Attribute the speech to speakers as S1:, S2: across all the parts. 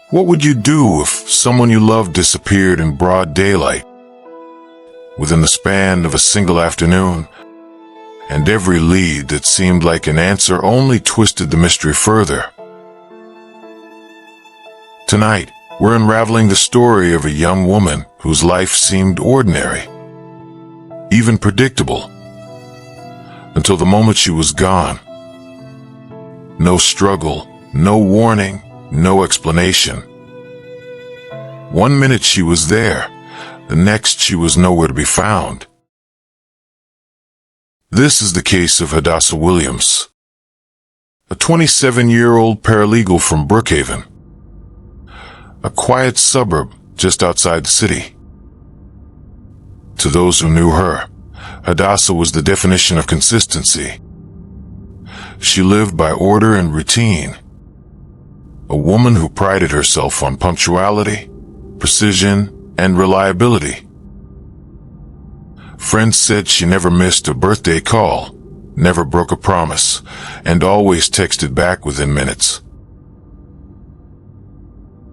S1: What would you do if someone you loved disappeared in broad daylight, within the span of a single afternoon, and every lead that seemed like an answer only twisted the mystery further? Tonight, we're unraveling the story of a young woman whose life seemed ordinary, even predictable, until the moment she was gone. No struggle, no warning, no explanation. 1 minute she was there, the next she was nowhere to be found. This is the case of Hadassah Williams, a 27-year-old paralegal from Brookhaven, a quiet suburb just outside the city. To those who knew her, Hadassah was the definition of consistency. She lived by order and routine, a woman who prided herself on punctuality, precision, and reliability. Friends said she never missed a birthday call, never broke a promise, and always texted back within minutes.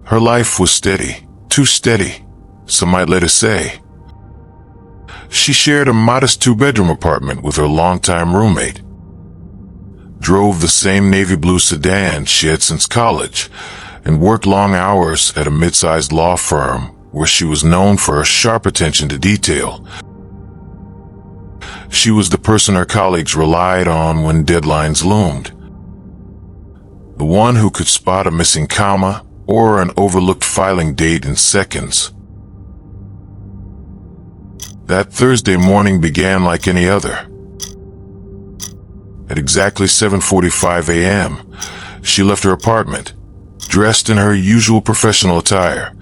S1: Her life was steady, too steady, some might let us say. She shared a modest 2-bedroom apartment with her longtime roommate, drove the same navy blue sedan she had since college, and worked long hours at a mid-sized law firm where she was known for her sharp attention to detail. She was the person her colleagues relied on when deadlines loomed, the one who could spot a missing comma or an overlooked filing date in seconds. That Thursday morning began like any other. At exactly 7:45 a.m., she left her apartment, dressed in her usual professional attire,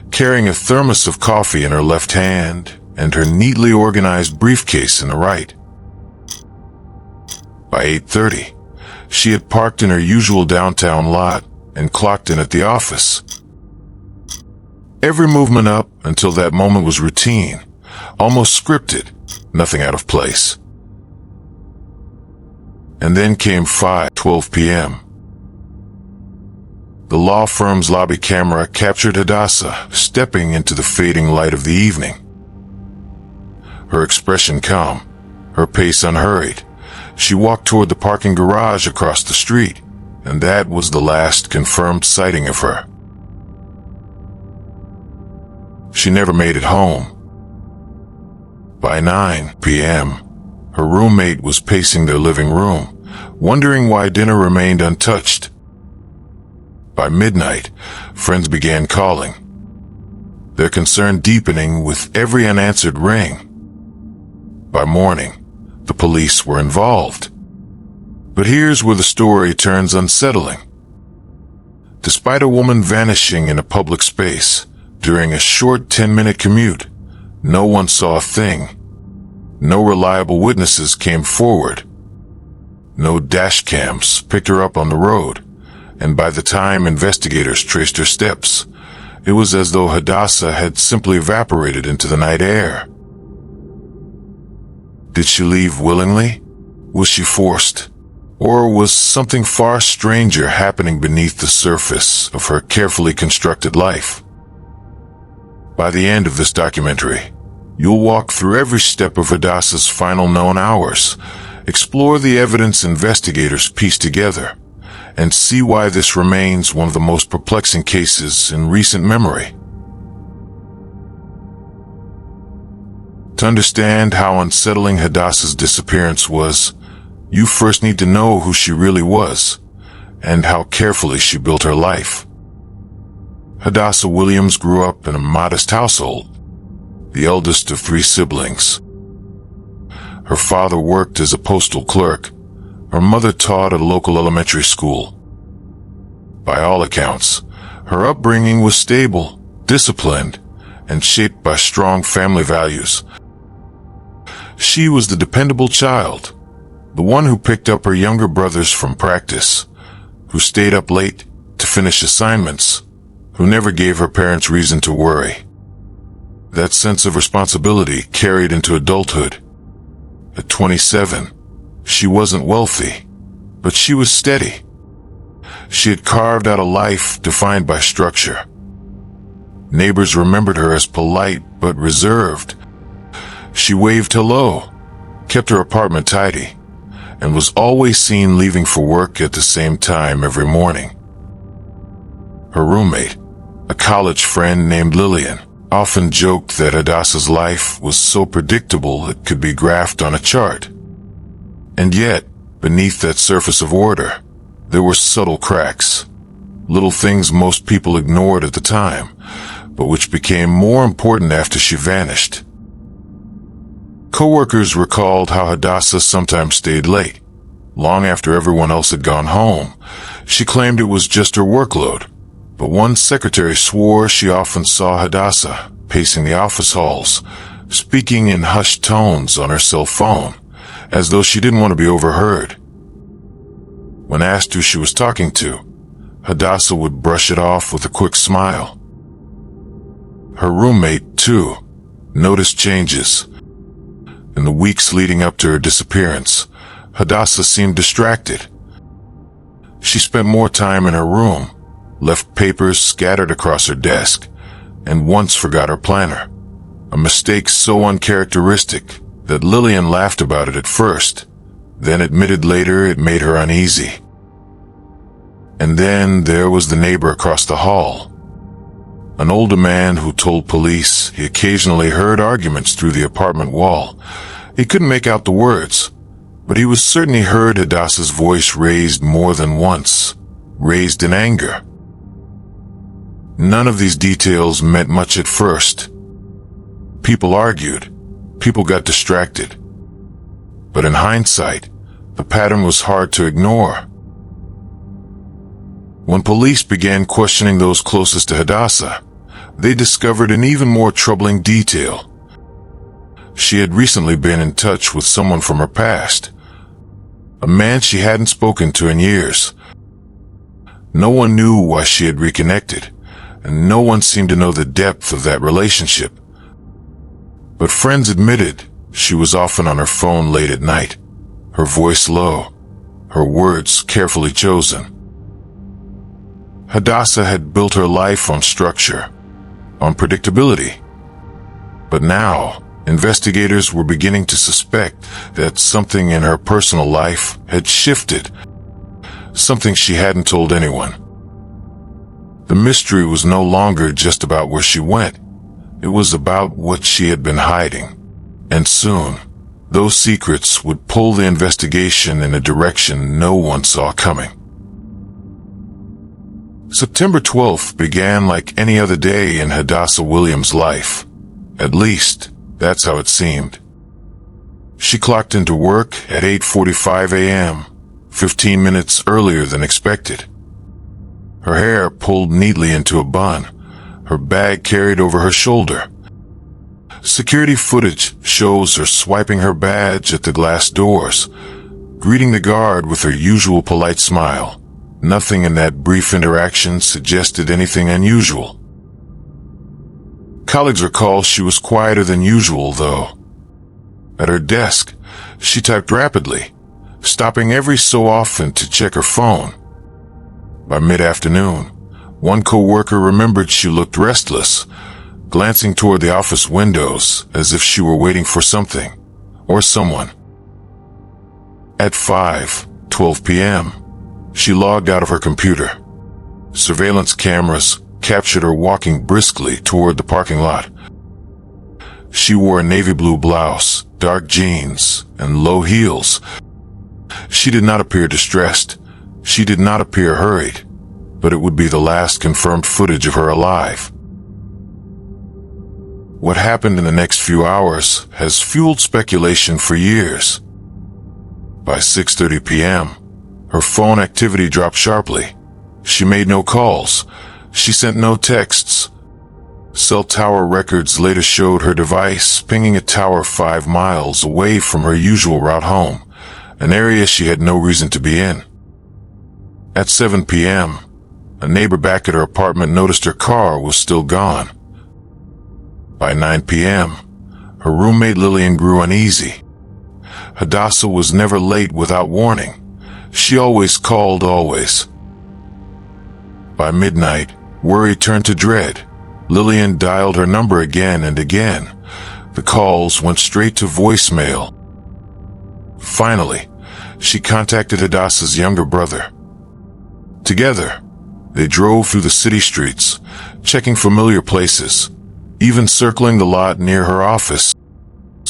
S1: carrying a thermos of coffee in her left hand and her neatly organized briefcase in the right. By 8:30, she had parked in her usual downtown lot and clocked in at the office. Every movement up until that moment was routine, almost scripted, nothing out of place. And then came 5:12 p.m. The law firm's lobby camera captured Hadassah stepping into the fading light of the evening. Her expression calm, her pace unhurried. She walked toward the parking garage across the street, and that was the last confirmed sighting of her. She never made it home. By 9 p.m., her roommate was pacing their living room, wondering why dinner remained untouched. By midnight, friends began calling, their concern deepening with every unanswered ring. By morning, the police were involved. But here's where the story turns unsettling. Despite a woman vanishing in a public space during a short 10-minute commute, no one saw a thing. No reliable witnesses came forward. No dash cams picked her up on the road, and by the time investigators traced her steps, it was as though Hadassah had simply evaporated into the night air. Did she leave willingly? Was she forced? Or was something far stranger happening beneath the surface of her carefully constructed life? By the end of this documentary, you'll walk through every step of Hadassah's final known hours, explore the evidence investigators pieced together, and see why this remains one of the most perplexing cases in recent memory. To understand how unsettling Hadassah's disappearance was, you first need to know who she really was, and how carefully she built her life. Hadassah Williams grew up in a modest household, the eldest of 3 siblings. Her father worked as a postal clerk. Her mother taught at a local elementary school. By all accounts, her upbringing was stable, disciplined, and shaped by strong family values. She was the dependable child, the one who picked up her younger brothers from practice, who stayed up late to finish assignments, who never gave her parents reason to worry. That sense of responsibility carried into adulthood. At 27, she wasn't wealthy, but she was steady. She had carved out a life defined by structure. Neighbors remembered her as polite but reserved. She waved hello, kept her apartment tidy, and was always seen leaving for work at the same time every morning. Her roommate, a college friend named Lillian, often joked that Hadassah's life was so predictable it could be graphed on a chart. And yet, beneath that surface of order, there were subtle cracks, little things most people ignored at the time, but which became more important after she vanished. Coworkers recalled how Hadassah sometimes stayed late. Long after everyone else had gone home, she claimed it was just her workload, but one secretary swore she often saw Hadassah pacing the office halls, speaking in hushed tones on her cell phone, as though she didn't want to be overheard. When asked who she was talking to, Hadassah would brush it off with a quick smile. Her roommate, too, noticed changes. In the weeks leading up to her disappearance, Hadassah seemed distracted. She spent more time in her room, left papers scattered across her desk, and once forgot her planner, a mistake so uncharacteristic that Lillian laughed about it at first, then admitted later it made her uneasy. And then there was the neighbor across the hall, an older man who told police he occasionally heard arguments through the apartment wall. He couldn't make out the words, but he was certain he heard Hadassah's voice raised more than once, raised in anger. None of these details meant much at first. People argued, people got distracted. But in hindsight, the pattern was hard to ignore. When police began questioning those closest to Hadassah, they discovered an even more troubling detail. She had recently been in touch with someone from her past, a man she hadn't spoken to in years. No one knew why she had reconnected, and no one seemed to know the depth of that relationship. But friends admitted she was often on her phone late at night, her voice low, her words carefully chosen. Hadassah had built her life on structure, on predictability. But now, investigators were beginning to suspect that something in her personal life had shifted, something she hadn't told anyone. The mystery was no longer just about where she went. It was about what she had been hiding. And soon, those secrets would pull the investigation in a direction no one saw coming. September 12th began like any other day in Hadassah Williams' life. At least, that's how it seemed. She clocked into work at 8:45 a.m., 15 minutes earlier than expected. Her hair pulled neatly into a bun, her bag carried over her shoulder. Security footage shows her swiping her badge at the glass doors, greeting the guard with her usual polite smile. Nothing in that brief interaction suggested anything unusual. Colleagues recall she was quieter than usual, though. At her desk, she typed rapidly, stopping every so often to check her phone. By mid-afternoon, one coworker remembered she looked restless, glancing toward the office windows as if she were waiting for something or someone. At 5:12 p.m., she logged out of her computer. Surveillance cameras captured her walking briskly toward the parking lot. She wore a navy blue blouse, dark jeans, and low heels. She did not appear distressed. She did not appear hurried, but it would be the last confirmed footage of her alive. What happened in the next few hours has fueled speculation for years. By 6:30 p.m., her phone activity dropped sharply. She made no calls. She sent no texts. Cell tower records later showed her device pinging a tower 5 miles away from her usual route home, an area she had no reason to be in. At 7 p.m., a neighbor back at her apartment noticed her car was still gone. By 9 p.m., her roommate Lillian grew uneasy. Hadassah was never late without warning. She always called, always. By midnight, worry turned to dread. Lillian dialed her number again and again. The calls went straight to voicemail. Finally, she contacted Hadassah's younger brother. Together, they drove through the city streets, checking familiar places, even circling the lot near her office.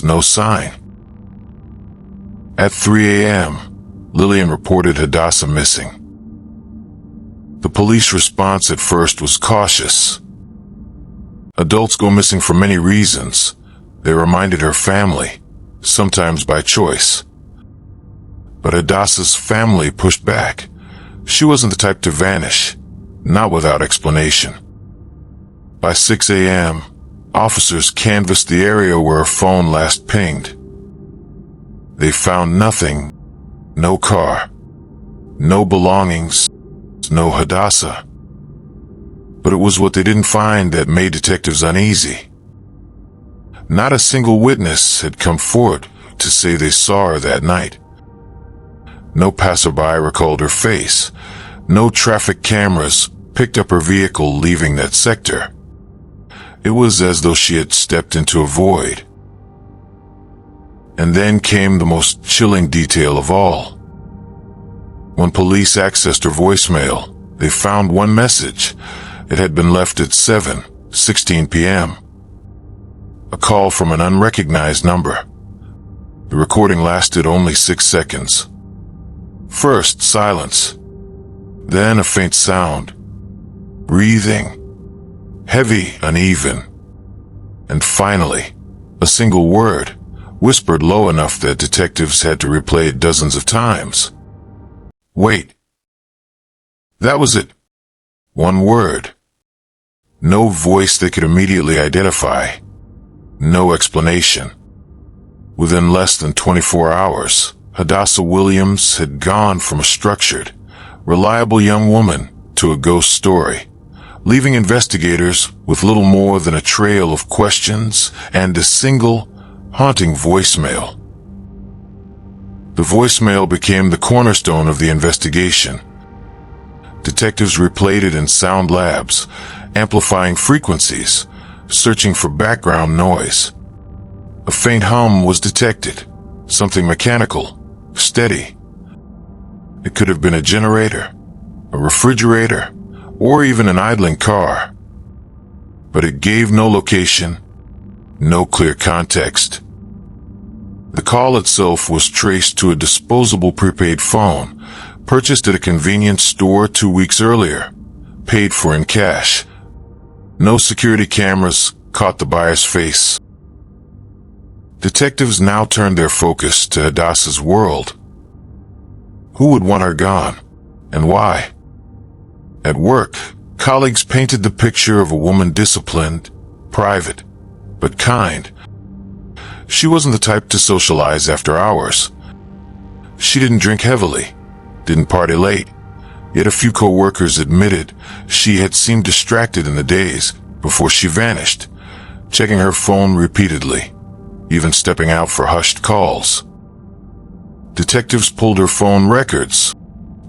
S1: No sign. At 3 a.m., Lillian reported Hadassah missing. The police response at first was cautious. Adults go missing for many reasons. They reminded her family, sometimes by choice. But Hadassah's family pushed back. She wasn't the type to vanish, not without explanation. By 6 a.m., officers canvassed the area where her phone last pinged. They found nothing. No car. No belongings. No Hadassah. But it was what they didn't find that made detectives uneasy. Not a single witness had come forward to say they saw her that night. No passerby recalled her face. No traffic cameras picked up her vehicle leaving that sector. It was as though she had stepped into a void. And then came the most chilling detail of all. When police accessed her voicemail, they found one message. It had been left at 7:16 p.m. A call from an unrecognized number. The recording lasted only 6 seconds. First, silence. Then a faint sound. Breathing. Heavy, uneven. And finally, a single word, whispered low enough that detectives had to replay it dozens of times. Wait. That was it. One word. No voice they could immediately identify. No explanation. Within less than 24 hours, Hadassah Williams had gone from a structured, reliable young woman to a ghost story, leaving investigators with little more than a trail of questions and a single, haunting voicemail. The voicemail became the cornerstone of the investigation. Detectives replayed it in sound labs, amplifying frequencies, searching for background noise. A faint hum was detected, something mechanical, steady. It could have been a generator, a refrigerator, or even an idling car. But it gave no location, no clear context. The call itself was traced to a disposable prepaid phone, purchased at a convenience store 2 weeks earlier, paid for in cash. No security cameras caught the buyer's face. Detectives now turned their focus to Hadassah's world. Who would want her gone, and why? At work, colleagues painted the picture of a woman disciplined, private, but kind. She wasn't the type to socialize after hours. She didn't drink heavily, didn't party late, yet a few co-workers admitted she had seemed distracted in the days before she vanished, checking her phone repeatedly, even stepping out for hushed calls. Detectives pulled her phone records.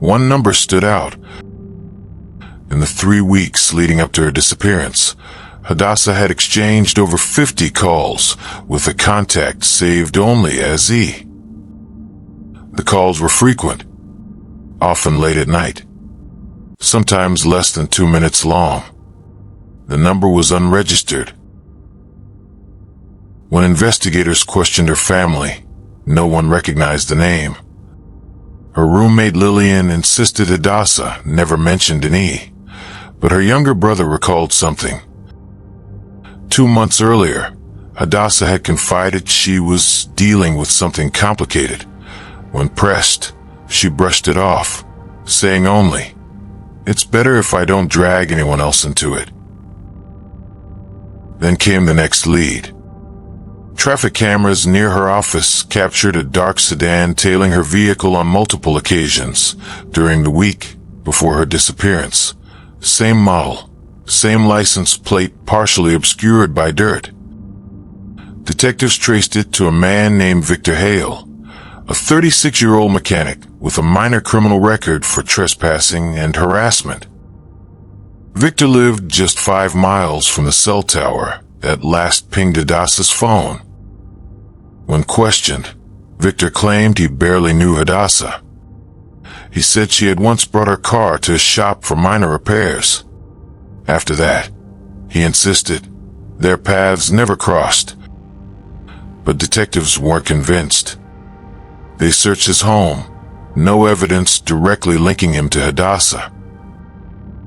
S1: One number stood out. In the 3 weeks leading up to her disappearance, Hadassah had exchanged over 50 calls with a contact saved only as E. The calls were frequent, often late at night, sometimes less than 2 minutes long. The number was unregistered. When investigators questioned her family, no one recognized the name. Her roommate Lillian insisted Hadassah never mentioned an E, but her younger brother recalled something. 2 months earlier, Hadassah had confided she was dealing with something complicated. When pressed, she brushed it off, saying only, "It's better if I don't drag anyone else into it." Then came the next lead. Traffic cameras near her office captured a dark sedan tailing her vehicle on multiple occasions during the week before her disappearance. Same model, same license plate partially obscured by dirt. Detectives traced it to a man named Victor Hale, a 36-year-old mechanic with a minor criminal record for trespassing and harassment. Victor lived just 5 miles from the cell tower that last pinged Hadassah's phone. When questioned, Victor claimed he barely knew Hadassah. He said she had once brought her car to his shop for minor repairs. After that, he insisted, their paths never crossed. But detectives weren't convinced. They searched his home, no evidence directly linking him to Hadassah.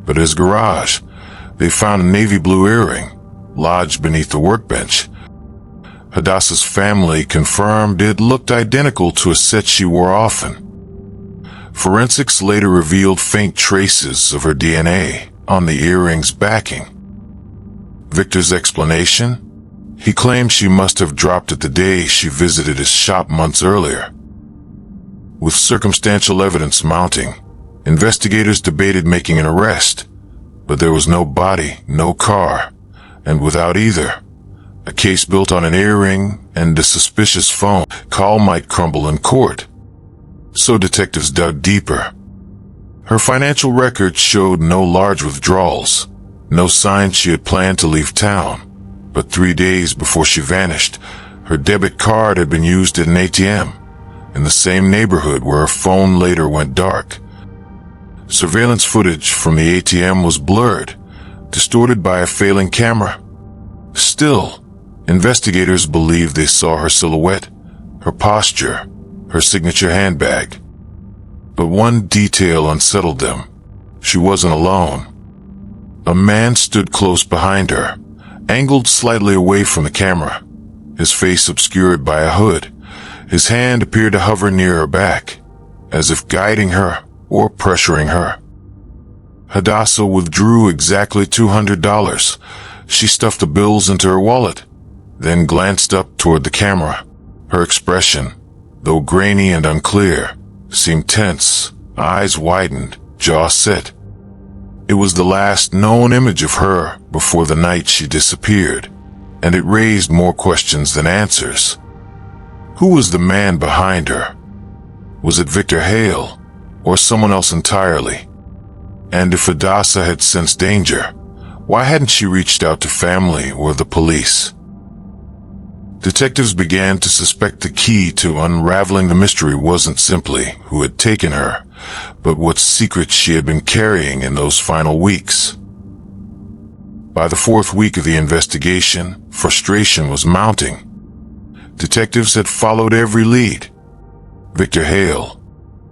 S1: But his garage, they found a navy blue earring lodged beneath the workbench. Hadassah's family confirmed it looked identical to a set she wore often. Forensics later revealed faint traces of her DNA on the earring's backing. Victor's explanation? He claimed she must have dropped it the day she visited his shop months earlier. With circumstantial evidence mounting, investigators debated making an arrest, but there was no body, no car, and without either, a case built on an earring and a suspicious phone call might crumble in court. So detectives dug deeper. Her financial records showed no large withdrawals, no sign she had planned to leave town. But 3 days before she vanished, her debit card had been used at an ATM in the same neighborhood where her phone later went dark. Surveillance footage from the ATM was blurred, distorted by a failing camera. Still, investigators believed they saw her silhouette, her posture, her signature handbag. But one detail unsettled them. She wasn't alone. A man stood close behind her, angled slightly away from the camera, his face obscured by a hood. His hand appeared to hover near her back, as if guiding her or pressuring her. Hadassah withdrew exactly $200. She stuffed the bills into her wallet, then glanced up toward the camera. Her expression, though grainy and unclear, seemed tense, eyes widened, jaw set. It was the last known image of her before the night she disappeared, and it raised more questions than answers. Who was the man behind her? Was it Victor Hale, or someone else entirely? And if Hadassah had sensed danger, why hadn't she reached out to family or the police? Detectives began to suspect the key to unraveling the mystery wasn't simply who had taken her, but what secrets she had been carrying in those final weeks. By the 4th week of the investigation, frustration was mounting. Detectives had followed every lead. Victor Hale,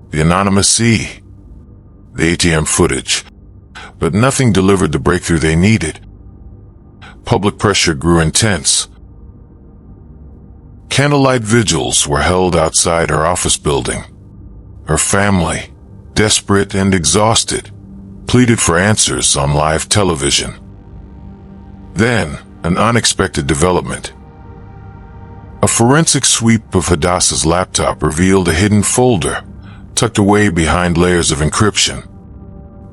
S1: the anonymous E, the ATM footage, but nothing delivered the breakthrough they needed. Public pressure grew intense. Candlelight vigils were held outside her office building. Her family, desperate and exhausted, pleaded for answers on live television. Then, an unexpected development. A forensic sweep of Hadassah's laptop revealed a hidden folder, tucked away behind layers of encryption.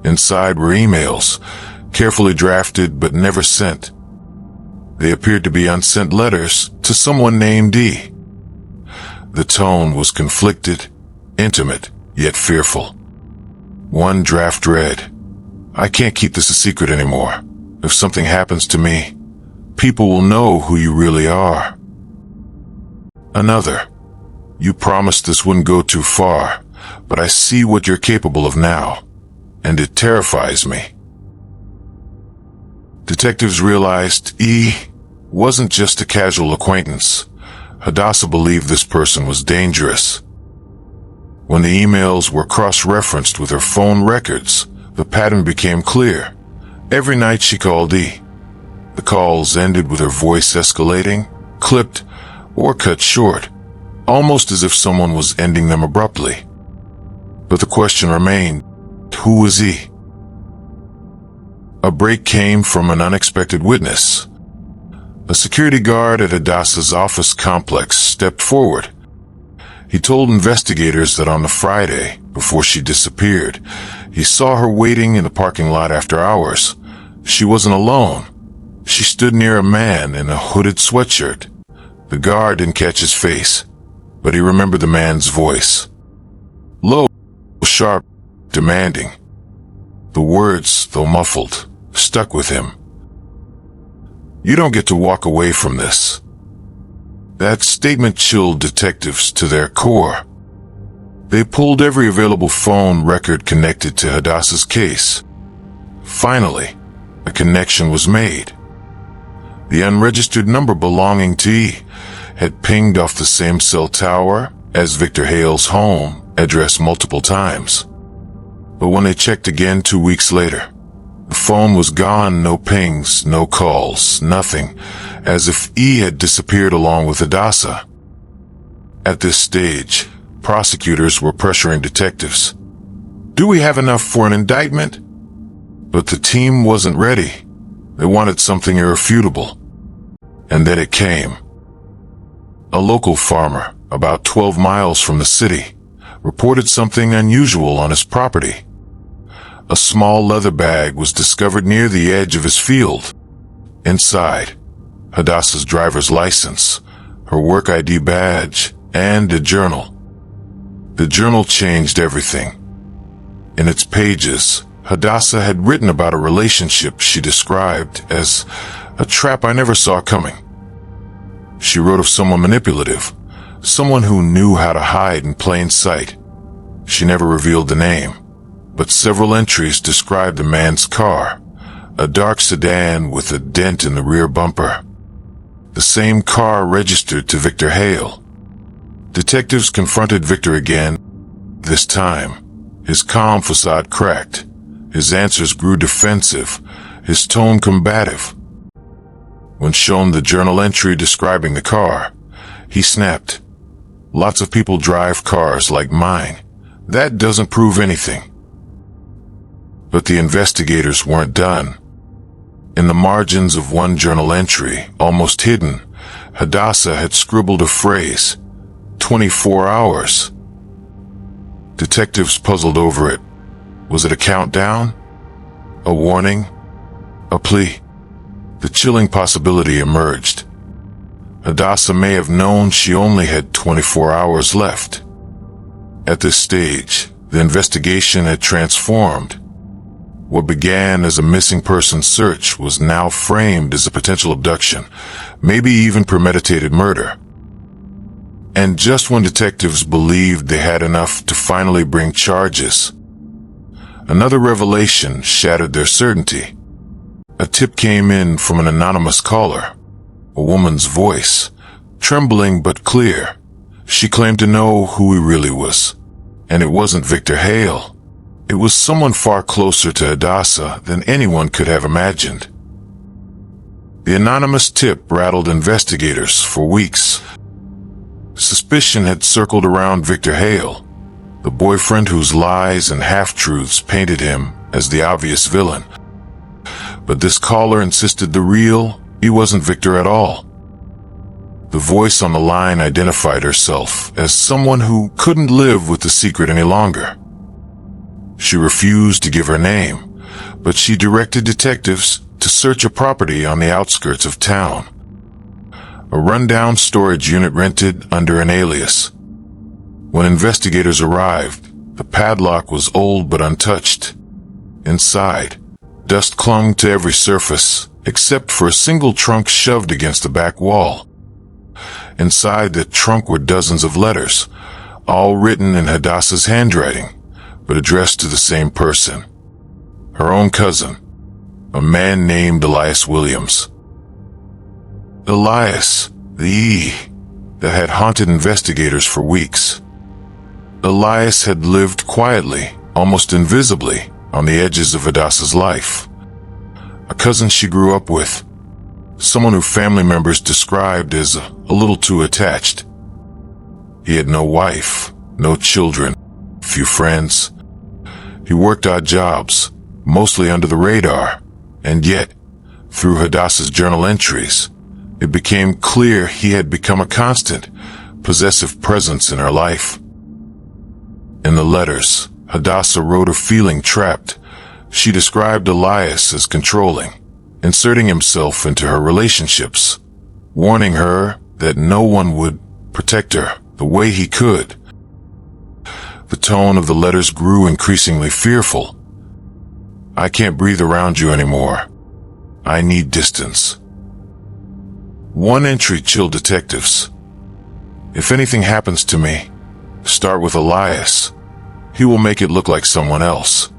S1: Inside were emails, carefully drafted but never sent. They appeared to be unsent letters to someone named E. The tone was conflicted, intimate, yet fearful. One draft read, "I can't keep this a secret anymore. If something happens to me, people will know who you really are." Another, "You promised this wouldn't go too far, but I see what you're capable of now, and it terrifies me." Detectives realized E wasn't just a casual acquaintance. Hadassah believed this person was dangerous. When the emails were cross-referenced with her phone records, the pattern became clear. Every night she called E. The calls ended with her voice escalating, clipped, or cut short, almost as if someone was ending them abruptly. But the question remained, who was E? A break came from an unexpected witness. A security guard at Hadassah's office complex stepped forward. He told investigators that on the Friday, before she disappeared, he saw her waiting in the parking lot after hours. She wasn't alone. She stood near a man in a hooded sweatshirt. The guard didn't catch his face, but he remembered the man's voice. Low, sharp, demanding. The words, though muffled, stuck with him. "You don't get to walk away from this." That statement chilled detectives to their core. They pulled every available phone record connected to Hadassah's case. Finally, a connection was made. The unregistered number belonging to E had pinged off the same cell tower as Victor Hale's home address multiple times. But when they checked again 2 weeks later, the phone was gone, no pings, no calls, nothing, as if E had disappeared along with Hadassah. At this stage, prosecutors were pressuring detectives. "Do we have enough for an indictment?" But the team wasn't ready. They wanted something irrefutable. And then it came. A local farmer, about 12 miles from the city, reported something unusual on his property. A small leather bag was discovered near the edge of his field. Inside, Hadassah's driver's license, her work ID badge, and a journal. The journal changed everything. In its pages, Hadassah had written about a relationship she described as a trap I never saw coming. She wrote of someone manipulative, someone who knew how to hide in plain sight. She never revealed the name, but several entries described the man's car, a dark sedan with a dent in the rear bumper. The same car registered to Victor Hale. Detectives confronted Victor again. This time, his calm facade cracked. His answers grew defensive, his tone combative. When shown the journal entry describing the car, he snapped. "Lots of people drive cars like mine. That doesn't prove anything." But the investigators weren't done. In the margins of one journal entry, almost hidden, Hadassah had scribbled a phrase, 24 hours. Detectives puzzled over it. Was it a countdown? A warning? A plea? The chilling possibility emerged. Hadassah may have known she only had 24 hours left. At this stage, the investigation had transformed. What began as a missing person search was now framed as a potential abduction, maybe even premeditated murder. And just when detectives believed they had enough to finally bring charges, another revelation shattered their certainty. A tip came in from an anonymous caller, a woman's voice, trembling but clear. She claimed to know who he really was, and it wasn't Victor Hale. It was someone far closer to Hadassah than anyone could have imagined. The anonymous tip rattled investigators for weeks. Suspicion had circled around Victor Hale, the boyfriend whose lies and half-truths painted him as the obvious villain. But this caller insisted he wasn't Victor at all. The voice on the line identified herself as someone who couldn't live with the secret any longer. She refused to give her name, but she directed detectives to search a property on the outskirts of town. A rundown storage unit rented under an alias. When investigators arrived, the padlock was old but untouched. Inside, dust clung to every surface, except for a single trunk shoved against the back wall. Inside the trunk were dozens of letters, all written in Hadassah's handwriting, but addressed to the same person. Her own cousin, a man named Elias Williams. Elias, the E that had haunted investigators for weeks. Elias had lived quietly, almost invisibly, on the edges of Hadassah's life. A cousin she grew up with, someone who family members described as a little too attached. He had no wife, no children, few friends. He worked odd jobs, mostly under the radar, and yet, through Hadassah's journal entries, it became clear he had become a constant, possessive presence in her life. In the letters, Hadassah wrote of feeling trapped. She described Elias as controlling, inserting himself into her relationships, warning her that no one would protect her the way he could. The tone of the letters grew increasingly fearful. I can't breathe around you anymore. I need distance. One entry chilled detectives. If anything happens to me, start with Elias. He will make it look like someone else.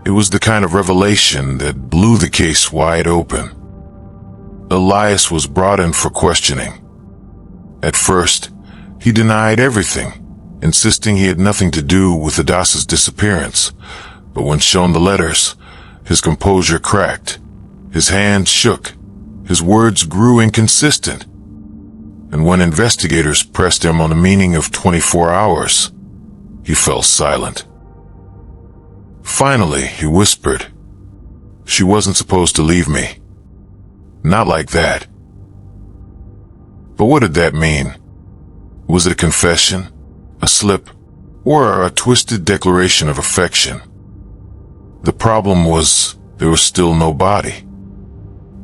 S1: It was the kind of revelation that blew the case wide open. Elias was brought in for questioning. At first, he denied everything, insisting he had nothing to do with Hadassah's disappearance. But when shown the letters, his composure cracked. His hands shook. His words grew inconsistent. And when investigators pressed him on the meaning of 24 hours, he fell silent. Finally, he whispered, "She wasn't supposed to leave me. Not like that." But what did that mean? Was it a confession, a slip, or a twisted declaration of affection? The problem was there was still no body.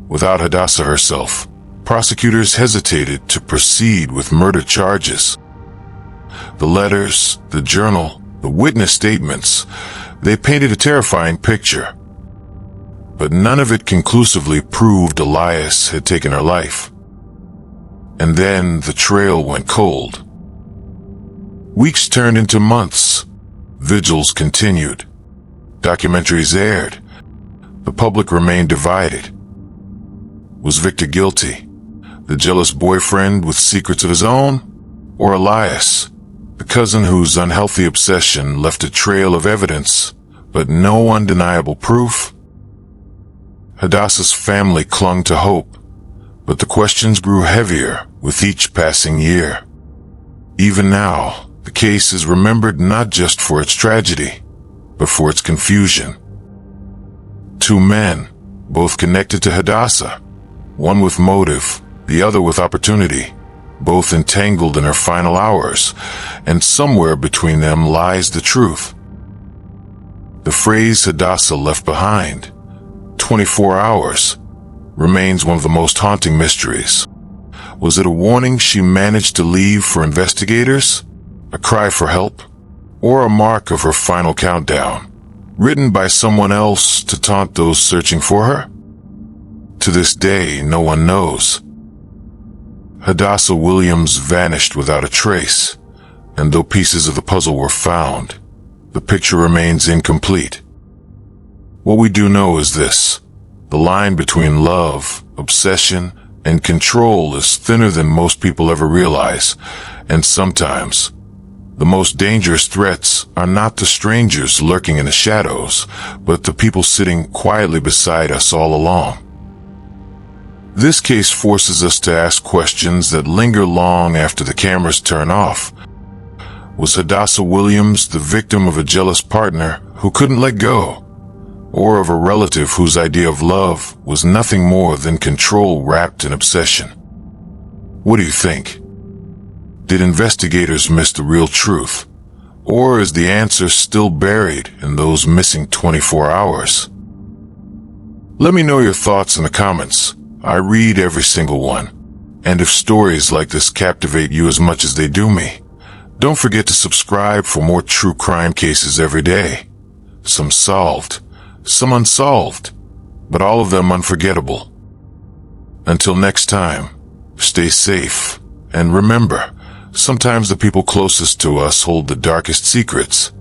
S1: Without Hadassah herself, prosecutors hesitated to proceed with murder charges. The letters, the journal, the witness statements, they painted a terrifying picture. But none of it conclusively proved Elias had taken her life. And then the trail went cold. Weeks turned into months. Vigils continued. Documentaries aired. The public remained divided. Was Victor guilty? The jealous boyfriend with secrets of his own? Or Elias, the cousin whose unhealthy obsession left a trail of evidence, but no undeniable proof? Hadassah's family clung to hope, but the questions grew heavier with each passing year. Even now, the case is remembered not just for its tragedy, but for its confusion. Two men, both connected to Hadassah, one with motive, the other with opportunity, both entangled in her final hours, and somewhere between them lies the truth. The phrase Hadassah left behind, 24 hours, remains one of the most haunting mysteries. Was it a warning she managed to leave for investigators? A cry for help? Or a mark of her final countdown, written by someone else to taunt those searching for her? To this day, no one knows. Hadassah Williams vanished without a trace, and though pieces of the puzzle were found, the picture remains incomplete. What we do know is this: the line between love, obsession, and control is thinner than most people ever realize, and sometimes the most dangerous threats are not the strangers lurking in the shadows, but the people sitting quietly beside us all along. This case forces us to ask questions that linger long after the cameras turn off. Was Hadassah Williams the victim of a jealous partner who couldn't let go, or of a relative whose idea of love was nothing more than control wrapped in obsession? What do you think? Did investigators miss the real truth, or is the answer still buried in those missing 24 hours? Let me know your thoughts in the comments. I read every single one. And if stories like this captivate you as much as they do me, don't forget to subscribe for more true crime cases every day. Some solved, some unsolved, but all of them unforgettable. Until next time, stay safe, and remember, sometimes the people closest to us hold the darkest secrets.